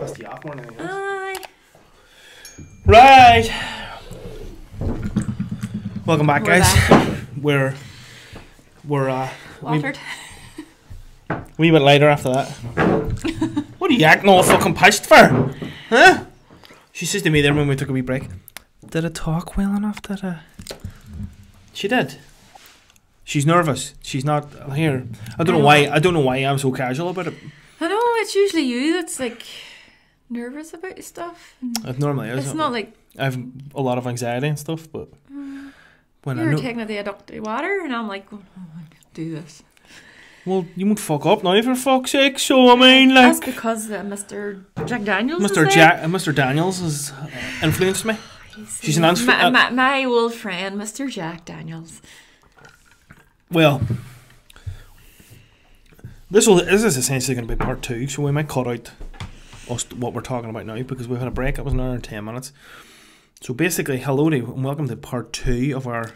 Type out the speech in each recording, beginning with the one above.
pissed you off more than anything else. Aye. Right. Welcome back, We're guys. back. We're Watered. wee bit later after that. What are you acting all fucking pissed for? Huh? She says to me there when we took a wee break, did I talk well enough? She did. She's nervous. She's not here. I don't know why I'm so casual about it. I know, it's usually you that's like nervous about stuff. It normally is. It's not like I have a lot of anxiety and stuff, but when you're taking it to the water and I'm like, oh, I can do this. well, you won't fuck up now for fuck's sake. So I mean, like that's because Mr. Jack Daniels. Mr. Daniels has influenced me. She's an my old friend, Mr. Jack Daniels. Well, this is essentially going to be part 2, so we might cut out what we're talking about now because we've had a break. It was an hour and 10 minutes. So basically, hello to and welcome to part 2 of our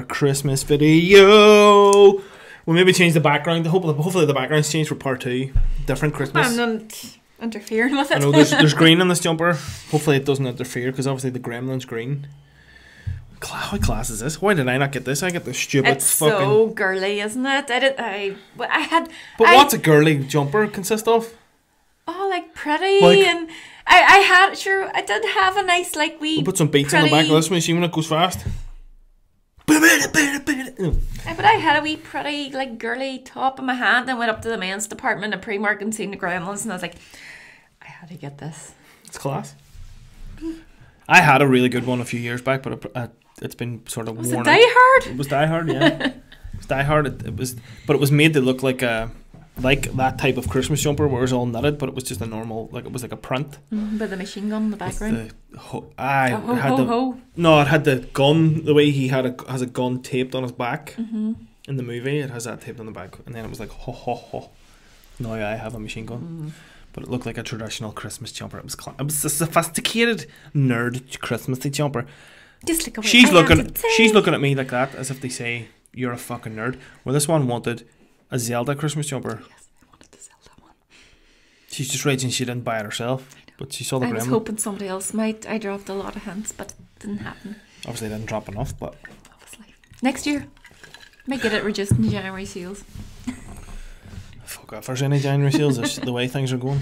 Christmas video. We'll maybe change the background. Hopefully the background's changed for part 2. Different Christmas. I'm not interfering with it. I know there's green on this jumper. Hopefully it doesn't interfere because obviously the gremlin's green. What class is this? Why did I not get this? I get the stupid it's fucking... so girly, isn't it? But what's a girly jumper consist of? Oh, like pretty and I did have a nice like wee. We'll put some beats on the back of this machine when it goes fast. But I had a wee pretty like girly top in my hand and went up to the men's department at Primark and seen the Gremlins and I was like, I had to get this. It's class. I had a really good one a few years back, but it's been sort of worn out. Was it Die Hard? It was Die Hard, yeah. It was Die Hard. But it was made to look like that type of Christmas jumper where it was all knitted, but it was just a normal, like it was like a print. With the machine gun in the background. No, it had the gun. The way he has a gun taped on his back in the movie. It has that taped on the back, and then it was like ho ho ho. Now I have a machine gun. But it looked like a traditional Christmas jumper. It was a sophisticated nerd Christmassy jumper. Just like she's looking at me like that as if they say you're a fucking nerd. Well, this one wanted a Zelda Christmas jumper. Yes, I wanted the Zelda one. She's just raging she didn't buy it herself, but she saw the. I was hoping somebody else might. I dropped a lot of hints, but it didn't happen. Obviously, didn't drop enough, but obviously next year might get it reduced in January sales. Fuck off! There's any January sales? The way things are going,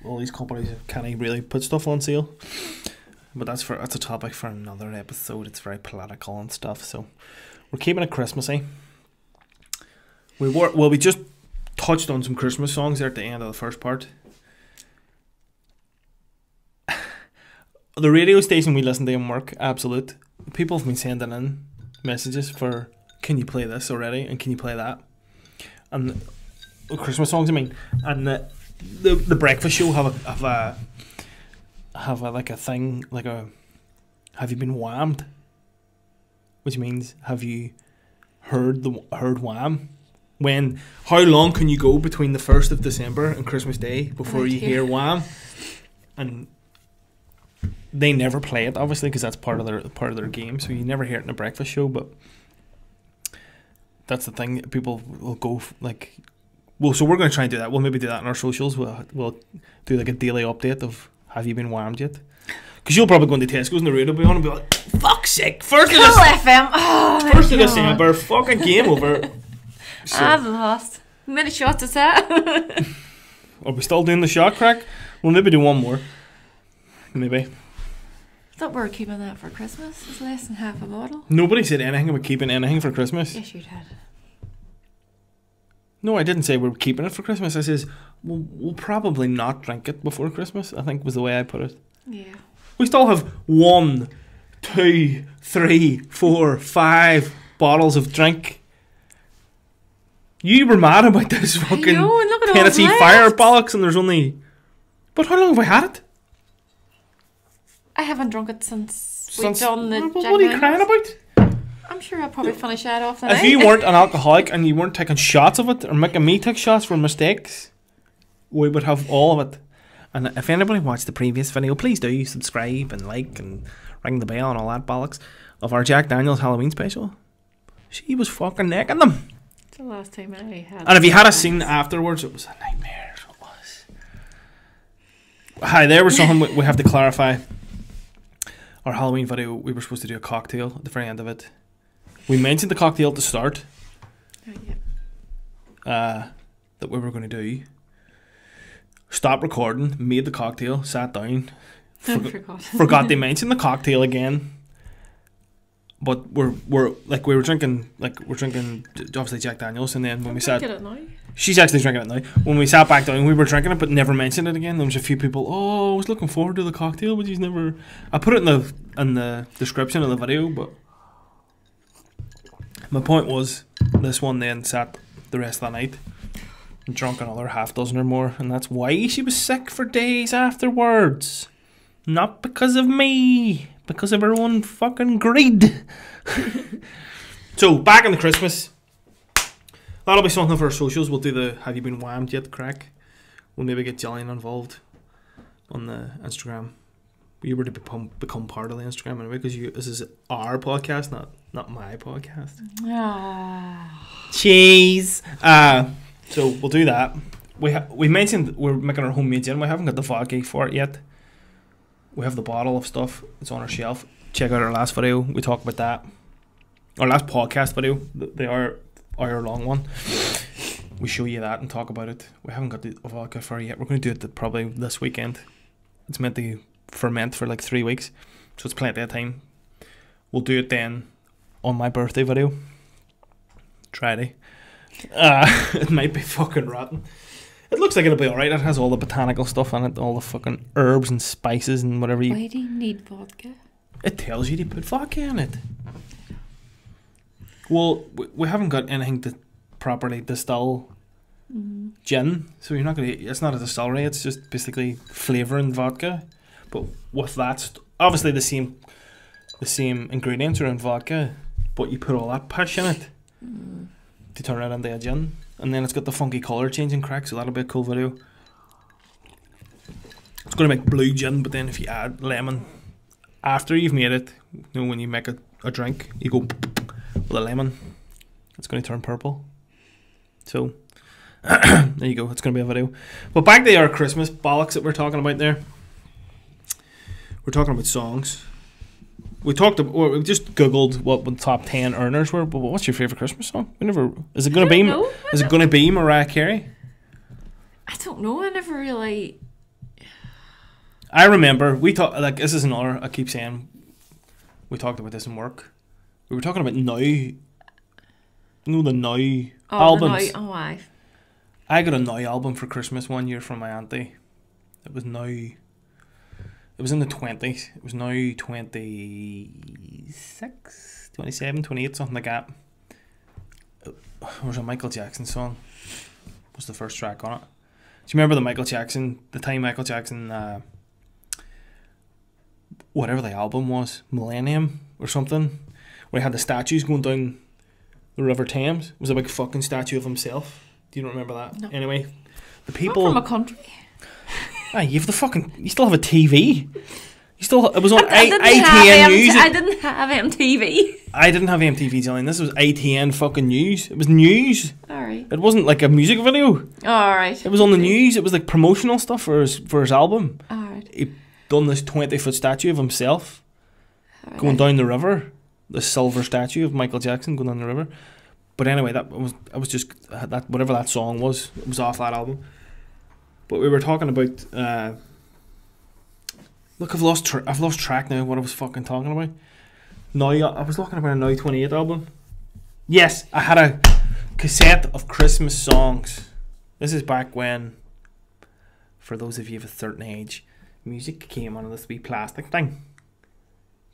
all these companies can't really put stuff on sale. But that's a topic for another episode. It's very political and stuff. So we're keeping it Christmassy. We just touched on some Christmas songs there at the end of the first part. The radio station we listen to in work, Absolute. People have been sending in messages for, can you play this already? And can you play that? And Christmas songs, I mean. And the breakfast show have a like a thing, like a, have you been whammed? Which means, have you heard wham? How long can you go between the 1st of December and Christmas Day before you hear wham? And they never play it, obviously, because that's part of their game. So you never hear it in a breakfast show. But that's the thing. People will go like, well. So we're going to try and do that. We'll maybe do that in our socials. We'll do like a daily update of, have you been whammed yet? Because you'll probably go into Tesco's and the radio will be on and be like, fuck's sake, first of December, fucking game over. So, I've lost. How many shots is that? Are we still doing the shot crack? We'll maybe do one more. Maybe. I thought we were keeping that for Christmas. It's less than half a bottle. Nobody said anything about keeping anything for Christmas. Yes, you did. No, I didn't say we were keeping it for Christmas. I says, we'll probably not drink it before Christmas, I think was the way I put it. Yeah. We still have 1, 2, 3, 4, 5 bottles of drink. You were mad about this fucking Tennessee Fire bollocks, and there's only... But how long have we had it? I haven't drunk it since we've done the Jack What are you crying about? I'm sure I'll probably finish that off tonight. If you weren't an alcoholic and you weren't taking shots of it or making me take shots for mistakes, we would have all of it. And if anybody watched the previous video, please do subscribe and like and ring the bell and all that bollocks of our Jack Daniels Halloween special. She was fucking necking them. It's the last time I had. And if you had a scene afterwards, it was a nightmare. It was. Hi, there was something we have to clarify. Our Halloween video, we were supposed to do a cocktail at the very end of it. We mentioned the cocktail at the start. Oh, yeah. That we were going to do. Stopped recording, made the cocktail, sat down, forgot to mention the cocktail again. But we were drinking obviously Jack Daniels, and then when we sat, she's actually drinking it now. When we sat back down, we were drinking it, but never mentioned it again. There was a few people. Oh, I was looking forward to the cocktail, but he's never. I put it in the description of the video, but my point was this one then sat the rest of the night and drunk another half dozen or more, and that's why she was sick for days afterwards. Not because of me. Because of her own fucking greed. So, back on the Christmas. That'll be something for our socials. We'll do the Have You Been Whammed Yet crack. We'll maybe get Jillian involved on the Instagram. You were to become part of the Instagram anyway, because this is our podcast, not my podcast. Cheese. So, we'll do that. We mentioned we're making our homemade gin. We haven't got the vodka for it yet. We have the bottle of stuff. It's on our shelf. Check out our last video. We talk about that. Our last podcast video, the hour-long one. We show you that and talk about it. We haven't got the vodka for it yet. We're going to do it probably this weekend. It's meant to ferment for like 3 weeks, so it's plenty of time. We'll do it then on my birthday video. Try it. It might be fucking rotten. It looks like it'll be alright. It has all the botanical stuff in it, all the fucking herbs and spices and whatever you... Why do you need vodka? It tells you to put vodka in it. Well, we haven't got anything to properly distill gin, so you're not going to... It's not a distillery, it's just basically flavouring vodka. But with that... Obviously the same ingredients are in vodka, but you put all that pish in it to turn it into a gin. And then it's got the funky colour changing crack, so that'll be a cool video. It's going to make blue gin, but then if you add lemon after you've made it, you know, when you make a drink, you go with a lemon, it's going to turn purple. So, there you go, it's going to be a video. But back to our Christmas bollocks that we're talking about there. We're talking about songs. We just googled what the top 10 earners were, but what's your favourite Christmas song? Is it going to be Mariah Carey? I don't know. I never really. I remember we talked, like, this is another. I keep saying we talked about this in work. We were talking about Now. You know the Now albums. The Now. Oh, aye. I got a Now album for Christmas one year from my auntie. It was Now. It was in the 20s. It was now 26, 27, 28, something like that. There was a Michael Jackson song. Was the first track on it. Do you remember the time Michael Jackson, whatever the album was, Millennium or something, where he had the statues going down the River Thames? It was a big fucking statue of himself. Do you not remember that? No. Anyway, the people... I'm from a country. You still have a TV. It was on ATN News. I didn't have MTV. I didn't have MTV, Jillian. This was ATN fucking News. It was news. Alright. It wasn't like a music video. Alright. It was on the news. It was like promotional stuff for his album. Alright. He done this 20-foot statue of himself going down the river. The silver statue of Michael Jackson going down the river. But anyway, whatever that song was, it was off that album. But we were talking about. Look, I've lost track now of what I was fucking talking about. Now I was looking about a Now 28 album. Yes, I had a cassette of Christmas songs. This is back when, for those of you of a certain age, music came on this wee plastic thing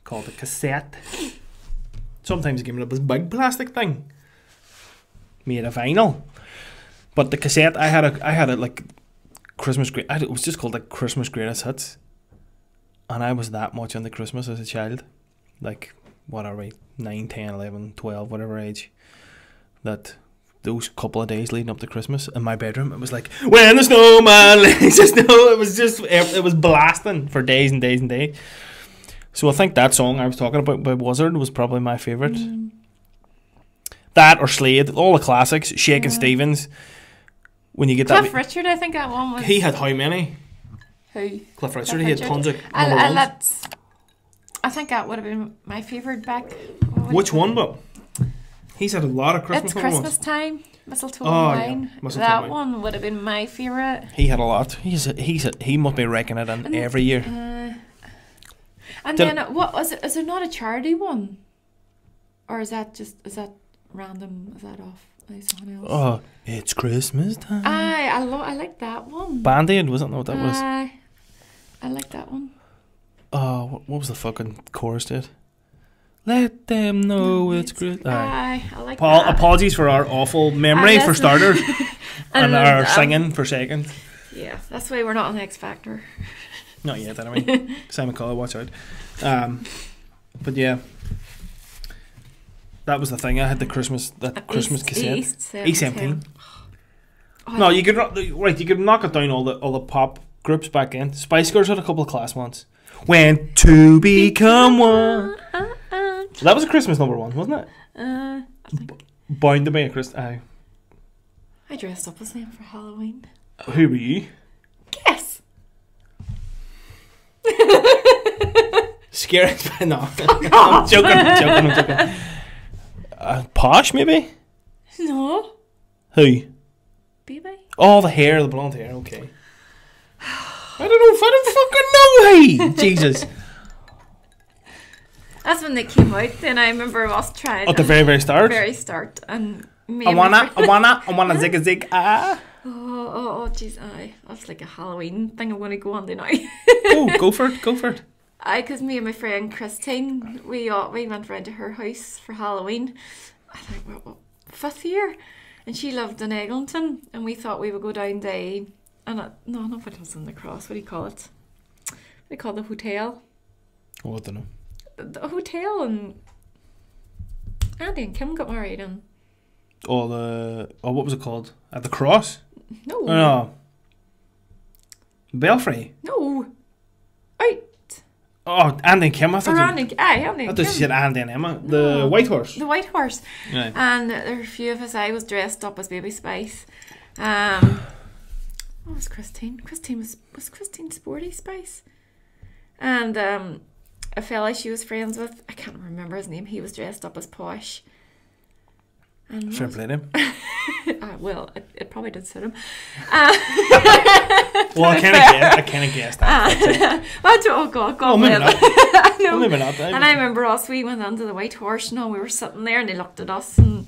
called a cassette. Sometimes it came in this big plastic thing made of vinyl. But the cassette, I had it like. It was just called like Christmas Greatest Hits, and I was that much into Christmas as a child, like what are we, 9, 10, 11, 12, whatever age, that those couple of days leading up to Christmas in my bedroom, it was like, when the snowman lays the snow, it was blasting for days and days and days. So I think that song I was talking about by Wizard was probably my favourite. That or Slade, all the classics, Shakin' Stevens. When you get Cliff Richard, I think that one was. He had how many? Who? Cliff Richard. He had tons of number I ones. think that would have been my favourite back. Which one, but? He's had a lot of Christmas It's Christmas time. Mistletoe and Wine. Yeah. Mistletoe That and one would have been my favourite. He had a lot. He must be raking it in every year. And then what was it? Is there not a charity one, or is that random? Is that off by someone else? Oh, it's Christmas time. I like that one. Band-Aid, wasn't that what that was? I like that one. Oh, what was the fucking chorus to it? Let them know it's Christmas. I like that. Apologies for our awful memory for starters, and our singing for second. Yeah, that's why we're not on the X Factor. Not yet, anyway. Simon Cowell, watch out. But yeah, that was the thing. I had the Christmas cassette. E17. No, you could knock it down all the pop groups back in. Spice Girls had a couple of class ones. When to become one. So that was a Christmas number one, wasn't it? I think. Bound to be a Christmas. Aye. I dressed up as them for Halloween. Who were you? Guess. Scary. No. I'm joking. Posh, maybe? No. Who? Baby. Oh, the hair, the blonde hair, okay. I don't fucking know, hey! Jesus. That's when they came out. Then I remember us trying. At the very start? Very start. And me I wanna zig a zig, ah. Oh, jeez, aye. That's like a Halloween thing I'm going to go on now. Oh, go for it. Aye, because me and my friend Christine, we went round to her house for Halloween. I think what 5th year, and she lived in Eglinton, and we thought we would go down to, not what was in the cross. What do you call it? What do you call the hotel? Oh, I don't know. The hotel, and Andy and Kim got married in. What was it called? At the cross? No. Belfry? No. Out. Oh, Andy and Kim. I thought Andy and you Kim. said Andy and Emma. The White Horse. The White Horse. Right. And there were a few of us. I was dressed up as Baby Spice. What was Christine? Christine was Christine Sporty Spice. And a fella she was friends with, I can't remember his name. He was dressed up as Posh. And should have played him. Well, it probably did suit him. Well, I kind of guessed that. God, maybe not. I know. Well, maybe not. And I remember we went onto the White Horse, and we were sitting there, and they looked at us, and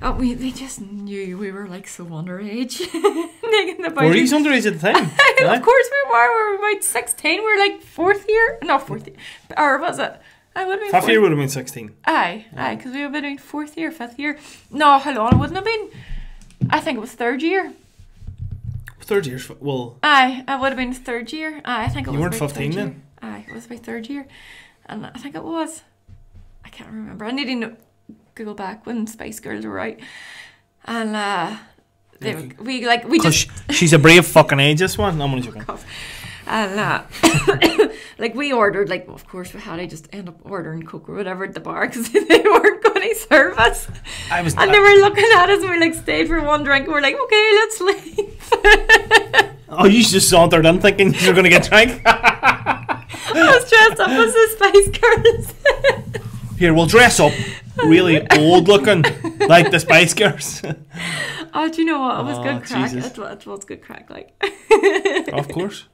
they just knew we were like so underage. Were you underage at the time? Of course we were. We were about 16. We were like 4th year. No, 4th year. Or was it? I would have been 5th year would have been 16. Aye, because we would have been 4th year, 5th year. No, how long it wouldn't have been? I think it was 3rd year. 3rd year? Well... Aye, I would have been 3rd year. Aye, I think it was. You weren't 15 then? Year. Aye, it was my 3rd year. And I think it was. I can't remember. I need to Google back when Spice Girls were out. And she's a brave fucking age, this one. No, I'm only joking. And we ordered, of course we had to just end up ordering Coke or whatever at the bar because they weren't going to serve us. And they were looking at us, and we stayed for one drink, and we're like, okay, let's leave. Oh, you just sauntered in thinking you were going to get drank? I was dressed up as the Spice Girls. Here, we'll dress up really old looking, like the Spice Girls. Oh, do you know what? It was good crack. It was good crack, Of course.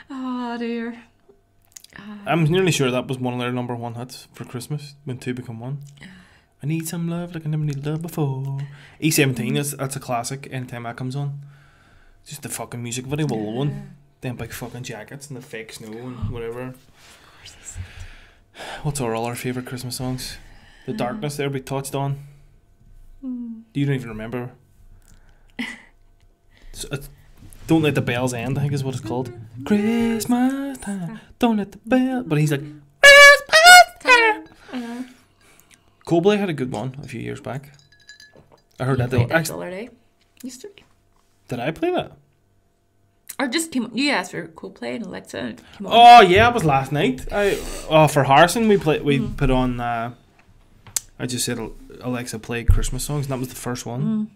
Oh, dear. I'm nearly sure that was one of their number one hits for Christmas, when two become one. I need some love like I never needed love before. E17, that's a classic anytime that comes on. Just the fucking music video alone. Them big fucking jackets and the fake snow and whatever. What's our other favourite Christmas songs? The Darkness there we touched on. You don't even remember. Don't Let the Bells End, I think is what it's called. Christmas time, don't let the bell. But he's like, Christmas time. Coldplay had a good one a few years back. I heard that the other day. Yesterday. Did I play that? Or just came on. You asked for Coldplay and Alexa came on. Oh yeah, it was last night. For Harrison we put on. I just said Alexa play Christmas songs, and that was the first one.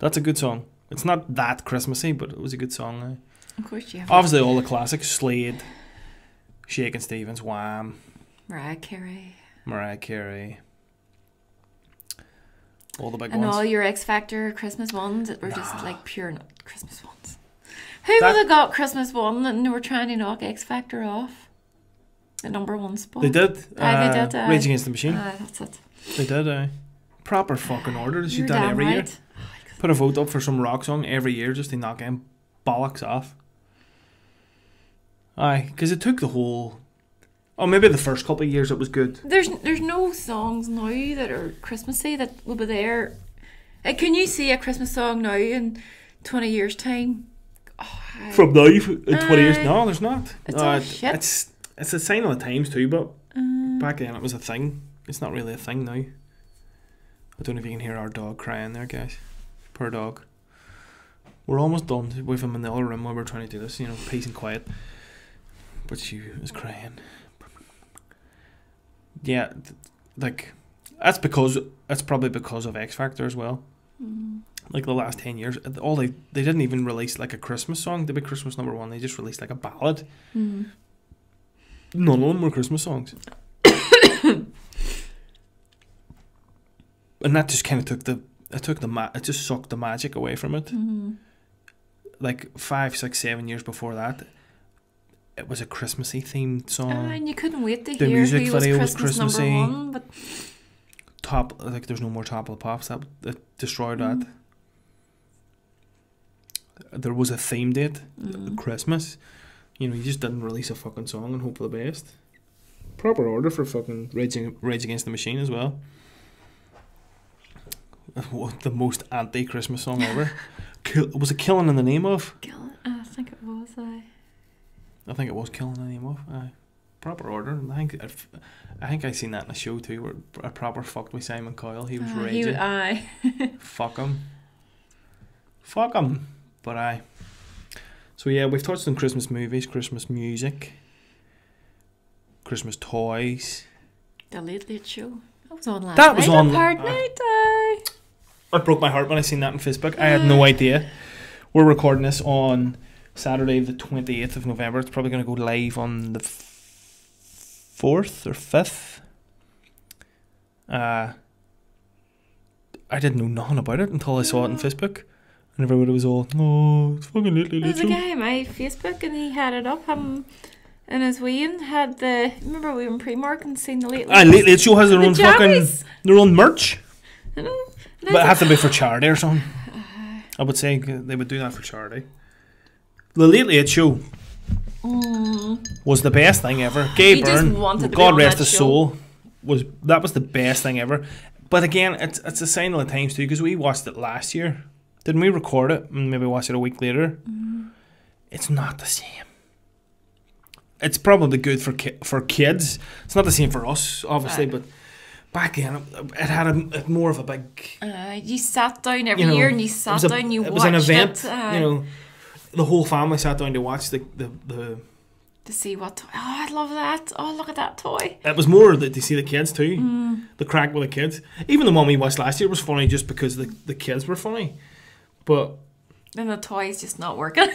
That's a good song. It's not that Christmassy, but it was a good song. Of course you have. Obviously, all the classics: Slade, Shakin' Stevens, Wham, Mariah Carey. All the big And ones. all your X Factor Christmas ones that were just like pure Christmas ones. Who would have got Christmas one and they were trying to knock X Factor off? The number one spot. They did. They did. Rage Against the Machine. That's it. They did. Proper fucking order that You're you've done damn every year. right. Put a vote up for some rock song every year just to knock them bollocks off. Aye, because it took the whole... Oh, maybe the first couple of years it was good. There's no songs now that are Christmassy that will be there. Like, can you see a Christmas song now in 20 years' time? From now in 20 years? No, there's not. It's all shit. It's a sign of the times too, but back then it was a thing. It's not really a thing now. I don't know if you can hear our dog crying there, guys. Poor dog. We're almost done with him in the other room while we're trying to do this, peace and quiet. But she is crying. Yeah, that's probably because of X Factor as well. Like the last 10 years, they didn't even release like a Christmas song to be Christmas number one. They just released like a ballad. None of them were Christmas songs. And that just kind of it just sucked the magic away from it. Like 5, 6, 7 years before that, it was a Christmassy themed song. And you couldn't wait to The hear music who was video was Christmas Christmassy. number one. But There's no more Top of the Pops. That destroyed that. There was a theme date, Christmas. You just didn't release a fucking song and hope for the best. Proper order for fucking Rage Against the Machine as well. The most anti-Christmas song ever. Was it Killing in the Name of? I think it was. I think it was Killing in the Name of. Proper order. I think I seen that in a show too, where I proper fucked with Simon Coyle. He was raging. Fuck him. But aye. So yeah, we've touched on Christmas movies, Christmas music, Christmas toys. The Late Late Show. That was on last That was night. on. Hard night. It broke my heart when I seen that on Facebook. I had no idea. We're recording this on Saturday the 28th of November. It's probably going to go live on the 4th or 5th. I didn't know nothing about it until I saw it on Facebook. And everybody was all, oh, it's fucking Late Late There was a Show. guy on my Facebook and he had it up. And his wean had remember we were in Primark and seen the Late Late. Late Late Show has their own jammies. their own merch. I know. But it has to be for charity or something. I would say they would do that for charity. The Late Late Show was the best thing ever. Gay You just Byrne, wanted to be God on rest that his show. soul, was the best thing ever. But again, it's a sign of the times too, because we watched it last year. Didn't we record it and maybe watch it a week later? It's not the same. It's probably good for kids. It's not the same for us, obviously, but back then it had a more of a big. You sat down every year and you sat down. You watched it was an event. it. The whole family sat down to watch the. To see what toy. Oh, I love that. Oh, look at that toy. It was more to see the kids too. The crack with the kids. Even the one we watched last year was funny just because the kids were funny. But then the toy's just not working.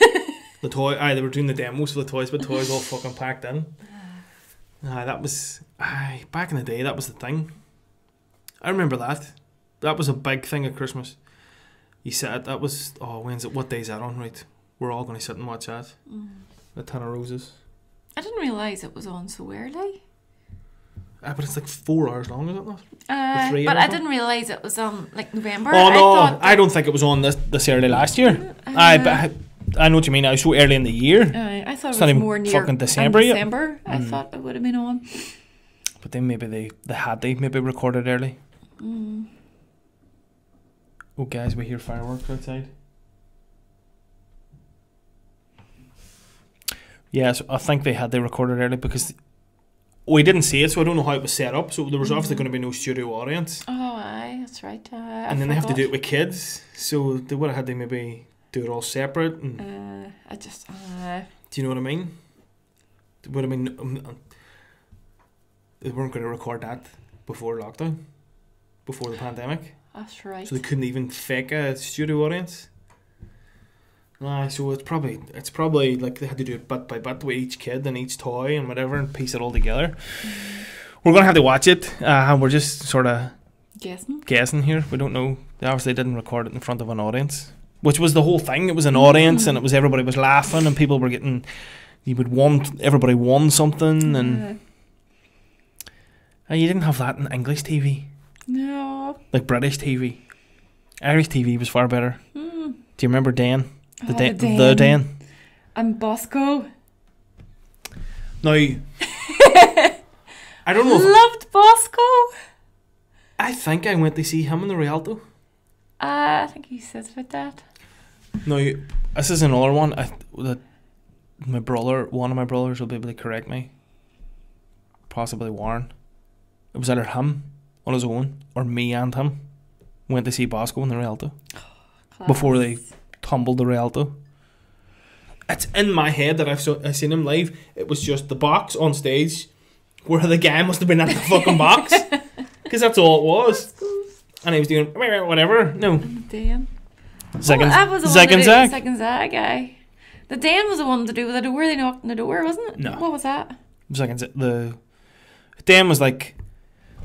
the toy, they were doing the demos for the toys, but toys all fucking packed in. That was back in the day. That was the thing. I remember that. That was a big thing at Christmas. You said that was when's it? What day is that on? Right, we're all going to sit and watch that. The Ton of Roses. I didn't realise it was on so early. But it's like 4 hours long, is it not? But I didn't realise it was on like November. Oh no, I don't think it was on this early last year. I know what you mean. I was so early in the year. I thought It's it not was even more near fucking December yet. I thought it would have been on. But then maybe they maybe recorded early. Oh guys, we hear fireworks outside. Yes, I think they recorded early because we didn't see it, so I don't know how it was set up. So there was obviously going to be no studio audience. Oh, aye, that's right. And then they have to do it with kids, so they would have had to maybe do it all separate. And do you know what I mean? It would have been they weren't going to record that before lockdown, before the pandemic. That's right. So they couldn't even fake a studio audience. So it's probably like they had to do it bit by bit with each kid and each toy and whatever and piece it all together. We're gonna have to watch it. We're just sort of guessing here. We don't know. They obviously didn't record it in front of an audience, which was the whole thing. It was an audience, and it was everybody was laughing, and people were getting. Everybody won something, and you didn't have that in English TV. No. Like British TV, Irish TV was far better. Do you remember Dan? The Dan. And Bosco. Now, I don't know. Loved Bosco. I think I went to see him in the Rialto. I think he says about that. Now, this is another one that one of my brothers will be able to correct me. Possibly Warren. It was either him on his own or me and him went to see Bosco in the Rialto before they tumbled the Rialto. It's in my head that I've seen him live. It was just the box on stage where the guy must have been at the fucking box because that's all it was. And he was doing whatever. No. Dan. Zag and Zag and Zag guy. The Dan was the one to do with the door. They knocked on the door, wasn't it? No. What was that? The Dan was like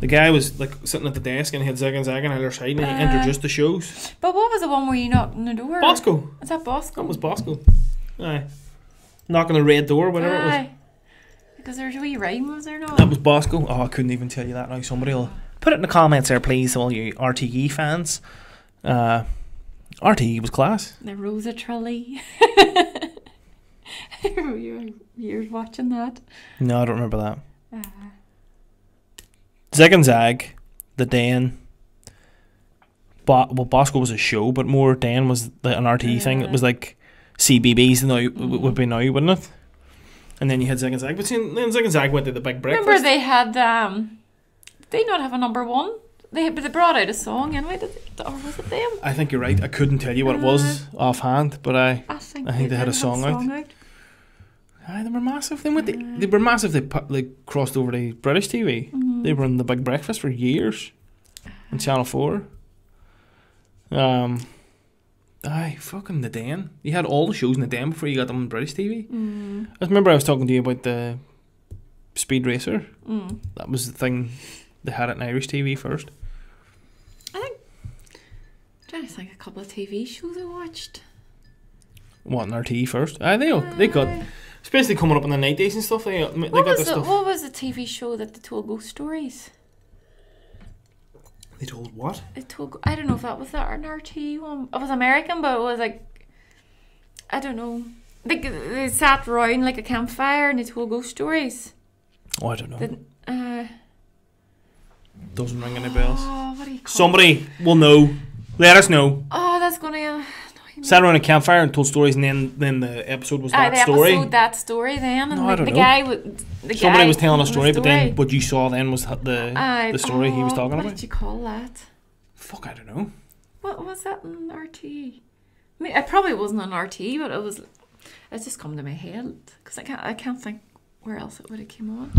the guy was like sitting at the desk and he had Zag and Zag on either side and he introduced the shows. But what was the one where you knocked on the door? Bosco. Is that Bosco? That was Bosco. Aye. Knocking the red door, whatever it was. Because there's a wee rhyme, was there not? That was Bosco. Oh, I couldn't even tell you that now. Somebody will put it in the comments there, please, all you RTE fans. RTE was class. The Rosa Trolley. You're watching that? No, I don't remember that. Zig and Zag, the Dan. Bosco was a show, but more Dan was an RTE thing. It was like CBBS now would be now, wouldn't it? And then you had Zig and Zag, but then Zig and Zag went to the big breakfast. Remember they had did they not have a number one? They brought out a song anyway, or was it them? I think you're right. I couldn't tell you what it was offhand, but I think they had a song out. Aye, they were massive. They were massive. They crossed over to British TV. They were in the Big Breakfast for years on Channel 4. Aye, fucking the Den. You had all the shows in the Den before you got them on British TV. I remember I was talking to you about the Speed Racer. That was the thing. They had it in Irish TV first. I'm trying to think a couple of TV shows I watched. What, in RTE first? Aye, they got... Especially coming up in the 90s and stuff. They got this stuff. What was the TV show that they told ghost stories? They told what? I don't know if that was an RTE one. It was American, but it was like, I don't know. They sat around like a campfire and they told ghost stories. Oh, I don't know. Doesn't ring any bells. Oh, what do you call Somebody will know. Let us know. Oh, that's gonna... Sat around a campfire and told stories, and then the episode was that story. That story then, and no, I don't know. Somebody was telling a story, but then what you saw then was the story he was talking about. What did you call that? Fuck, I don't know. What was that in RTE? I mean, it probably wasn't on RTE, but it was. It's just come to my head because I can't think where else it would have came on.